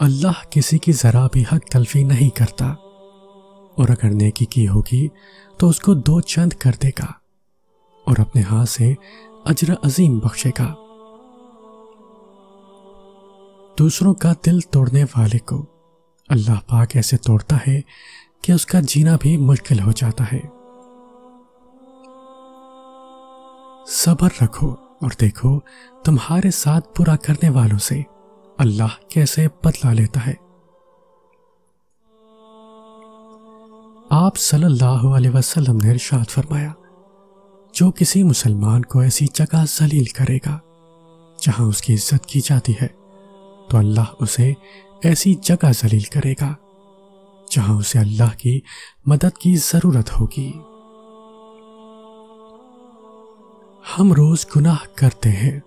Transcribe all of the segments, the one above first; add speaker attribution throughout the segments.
Speaker 1: اللہ کسی کی ذرا بھی حق تلفی نہیں کرتا، اور اگر نیکی کی ہوگی تو اس کو 2 چند کر دے گا اور اپنے ہاتھ سے اجر عظیم بخشے گا۔ دوسروں کا دل توڑنے والے کو اللہ پاک ایسے توڑتا ہے کہ اس کا جینا بھی مشکل ہو جاتا ہے۔ صبر رکھو اور دیکھو تمہارے ساتھ برا کرنے والوں سے اللہ کیسے بدلہ لیتا ہے۔ آپ صلی اللہ علیہ وسلم نے ارشاد فرمایا، جو کسی مسلمان کو ایسی جگہ ذلیل کرے گا جہاں اس کی عزت کی جاتی ہے تو اللہ اسے ایسی جگہ ذلیل کرے گا جہاں اسے اللہ کی مدد کی ضرورت ہوگی۔ ہم روز گناہ کرتے ہیں،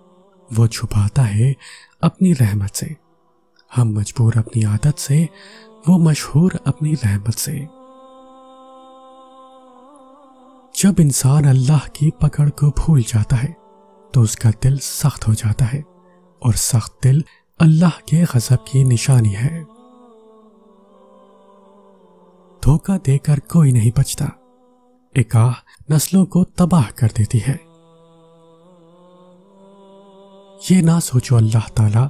Speaker 1: وہ چھپاتا ہے اپنی رحمت سے۔ ہم مجبور اپنی عادت سے، وہ مشہور اپنی رحمت سے۔ جب انسان اللہ کی پکڑ کو بھول جاتا ہے تو اس کا دل سخت ہو جاتا ہے، اور سخت دل اللہ کے غضب کی نشانی ہے۔ دھوکہ دے کر کوئی نہیں بچتا، ایک آہ نسلوں کو تباہ کر دیتی ہے۔ یہ نہ سوچو اللہ تعالیٰ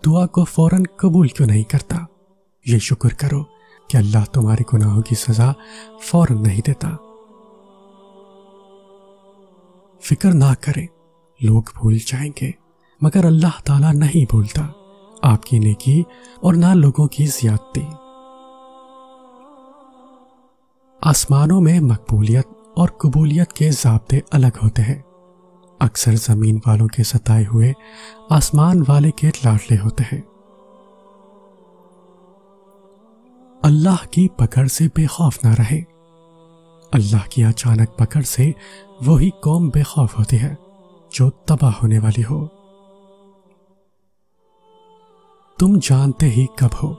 Speaker 1: دعا کو فوراً قبول کیوں نہیں کرتا، یہ شکر کرو کہ اللہ تمہارے گناہوں کی سزا فوراً نہیں دیتا۔ فکر نہ کریں، لوگ بھول جائیں گے مگر اللہ تعالیٰ نہیں بھولتا آپ کی نیکی اور نہ لوگوں کی زیادتی۔ آسمانوں میں مقبولیت اور قبولیت کے ضابطے الگ ہوتے ہیں۔ اکثر زمین والوں کے ستائے ہوئے آسمان والے کے لاڈلے ہوتے ہیں۔ اللہ کی پکڑ سے بے خوف نہ رہے۔ اللہ کی اچانک پکڑ سے وہی قوم بے خوف ہوتی ہے جو تباہ ہونے والی ہو۔ تم جانتے ہی کب ہو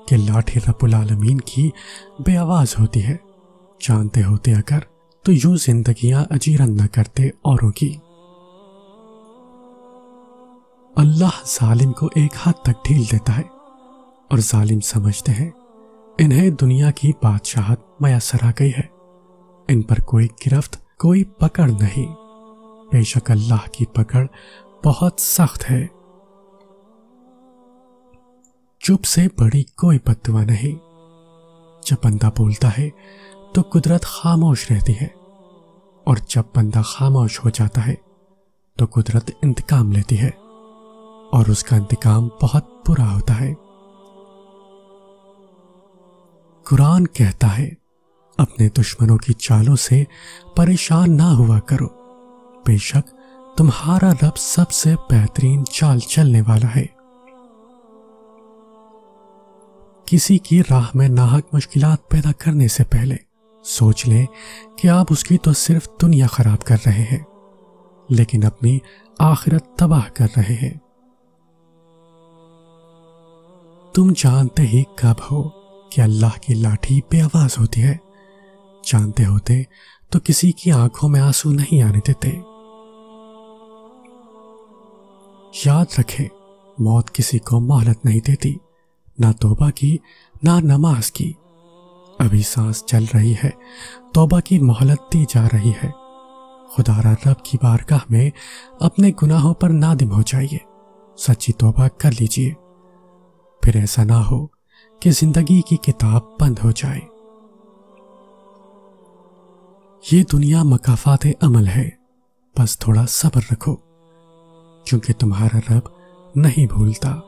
Speaker 1: کہ لاٹھی رب العالمین کی بے آواز ہوتی ہے، جانتے ہوتے اگر تو یوں زندگیاں اجیرن نہ کرتے اوروں کی۔ اللہ ظالم کو ایک حد تک ڈھیل دیتا ہے، اور ظالم سمجھتے ہیں انہیں دنیا کی بادشاہت میسر آ گئی ہے، ان پر کوئی گرفت کوئی پکڑ نہیں۔ بے شک اللہ کی پکڑ بہت سخت ہے۔ چپ سے بڑی کوئی بد دعا نہیں۔ جب بندہ بولتا ہے تو قدرت خاموش رہتی ہے، اور جب بندہ خاموش ہو جاتا ہے تو قدرت انتقام لیتی ہے، اور اس کا انتقام بہت برا ہوتا ہے۔ قرآن کہتا ہے اپنے دشمنوں کی چالوں سے پریشان نہ ہوا کرو، بے شک تمہارا رب سب سے بہترین چال چلنے والا ہے۔ کسی کی راہ میں ناحق مشکلات پیدا کرنے سے پہلے سوچ لیں کہ آپ اس کی تو صرف دنیا خراب کر رہے ہیں لیکن اپنی آخرت تباہ کر رہے ہیں۔ تم جانتے ہی کب ہو کہ اللہ کی لاٹھی بے آواز ہوتی ہے، جانتے ہوتے تو کسی کی آنکھوں میں آنسو نہیں آنے دیتے۔ یاد رکھیں موت کسی کو مہلت نہیں دیتی، نہ توبہ کی نہ نماز کی۔ ابھی سانس چل رہی ہے، توبہ کی مہلت دی جا رہی ہے۔ خدا را رب کی بارگاہ میں اپنے گناہوں پر نادم ہو جائیے، سچی توبہ کر لیجئے، پھر ایسا نہ ہو کہ زندگی کی کتاب بند ہو جائے۔ یہ دنیا مکافات عمل ہے، بس تھوڑا صبر رکھو، کیونکہ تمہارا رب نہیں بھولتا۔